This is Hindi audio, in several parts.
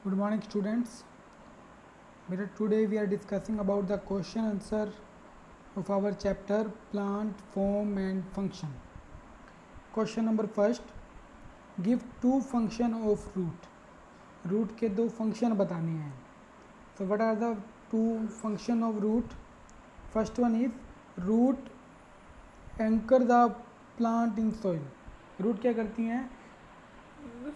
Good morning, students. Today we are discussing about the question answer of our chapter plant, form and function. Question number first, give two function of root. Root के दो function बताने हैं. So what are the two function of root? First one is root anchor the plant in soil. Root क्या करती हैं?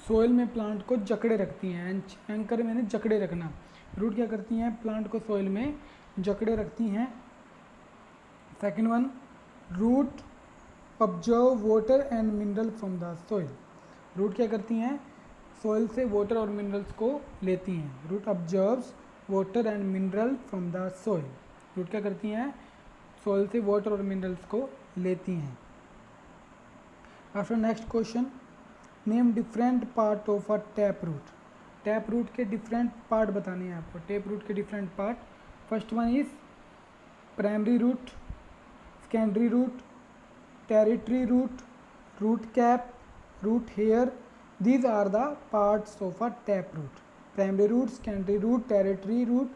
सोयल में प्लांट को जकड़े रखती हैं. एंकर मैंने जकड़े रखना. रूट क्या करती हैं? प्लांट को सोयल में जकड़े रखती हैं. Second one, root observe water and mineral from the soil. Root क्या करती हैं? सोयल से वाटर और मिनरल्स को लेती हैं. Root observes water and mineral from the soil. Root क्या करती हैं? सोयल से वाटर और मिनरल्स को लेती हैं. After next question, name different part of a tap root. Tap root के डिफरेंट पार्ट बताने हैं आपको. टैप रूट के different part. First one is primary root, secondary root, territory root, root cap, root hair. These are the parts of a tap root. Primary root, secondary root, territory root,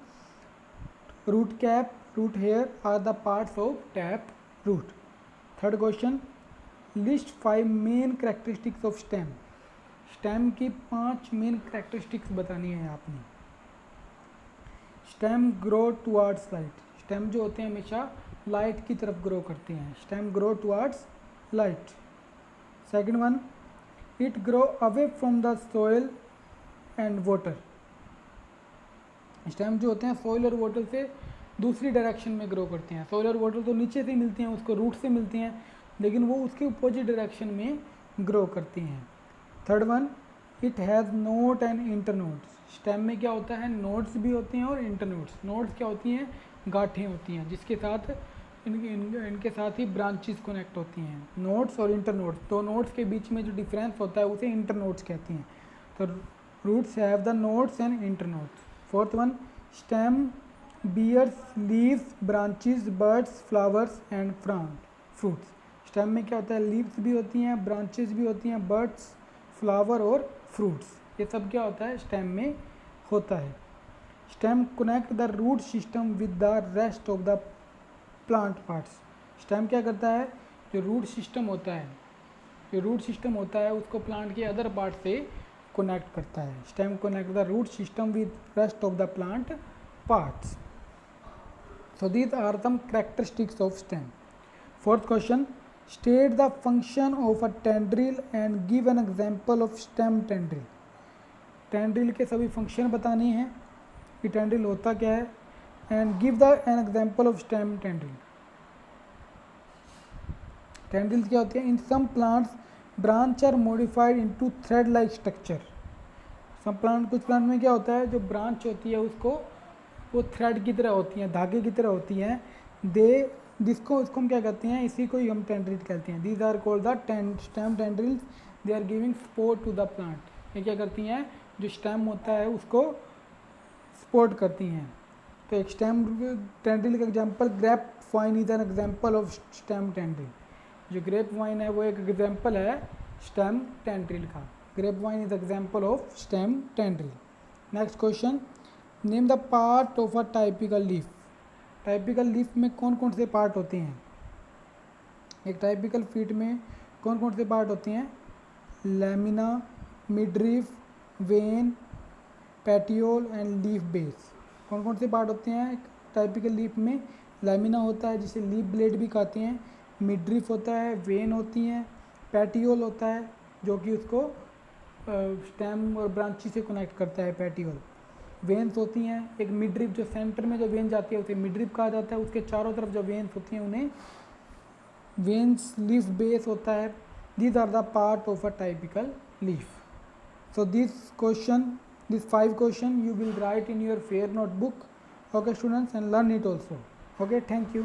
root cap, root hair are the parts of tap root. Third question, list 5 main characteristics of stem. Stem की 5 मेन करेक्टरिस्टिक्स बतानी है आपने. Stem grow towards light. Stem जो होते हैं हमेशा लाइट की तरफ ग्रो करते हैं. Stem grow towards light. Second one, it grow away from the soil and water. Stem जो होते हैं सॉइल और वाटर से दूसरी डायरेक्शन में ग्रो करते हैं. सॉइल और वाटर तो नीचे से मिलते हैं, उसको रूट से मिलते हैं, लेकिन वो उसके अपोजिट डायरेक्शन में ग्रो करती हैं. Third one, it has node and internodes. Stem में क्या होता है? नोड्स भी होते हैं और इंटरनोड्स. नोड्स क्या होती हैं? गांठें होती हैं जिसके साथ इनके साथ ही ब्रांचेस कनेक्ट होती हैं. नोड्स और इंटरनोड्स, दो नोड्स के बीच में जो डिफरेंस होता है उसे इंटरनोड्स कहती हैं. तो roots have the nodes and internodes. Fourth one, stem bears leaves, branches, buds, flowers and fruits. Stem में क्या होता है? लीव्स भी होती हैं, ब्रांचेस भी होती हैं, बर्ड्स, फ्लावर और फ्रूट्स. ये सब क्या होता है? स्टेम में होता है. Stem connect the root system with the rest of the plant parts. Stem क्या करता है? जो रूट सिस्टम होता है, उसको प्लांट के अदर पार्ट से कनेक्ट करता है. Stem connect the root system with rest of the plant parts. So these are some characteristics of stem. Fourth question, state the function of a tendril and give an example of stem tendril. tendril के सभी फंक्शन बताने हैं कि tendril होता क्या है, and give an example of stem tendril. tendrils क्या होती है? In some plants branch are modified into thread like structure. कुछ प्लांट में क्या होता है? जो ब्रांच होती है वो थ्रेड की तरह होती हैं, धागे की तरह होती हैं. उसको हम क्या कहते हैं? इसी को ही हम टेंड्रिल कहते हैं. These are called the stem tendrils. They are giving support to the plant. ये क्या करती हैं? जो स्टेम होता है उसको सपोर्ट करती हैं. तो एक स्टेम टेंड्रिल का example grape vine is an example of stem tendril. जो ग्रेप वाइन है वो एक एग्जांपल है स्टेम टेंड्रिल का. Grape vine is example of stem tendril. Next question, name the part of a typical leaf. Typical leaf में कौन कौन से पार्ट होते हैं? एक टाइपिकल फीट में कौन कौन से पार्ट होते हैं? Lamina, midrib, vein, petiole and leaf base. कौन कौन से पार्ट होते हैं टाइपिकल लीफ में? लैमिना होता है जिसे लीफ ब्लेड भी कहते हैं, मिडरीफ होता है, वेन होती हैं, पैटियोल होता है जो कि उसको स्टेम और ब्रांची से कनेक्ट करता है, पैटियोल. वेन्स होती हैं. एक मिडरिप, जो सेंटर में जो वेन जाती है उसे मिडरिप कहा जाता है. उसके चारों तरफ जो वेन्स होती हैं उन्हें वेन्स. लीफ बेस होता है. These are the part of a typical leaf. So this 5 question you will write in your fair notebook. Okay students, and learn it also. Okay, thank you.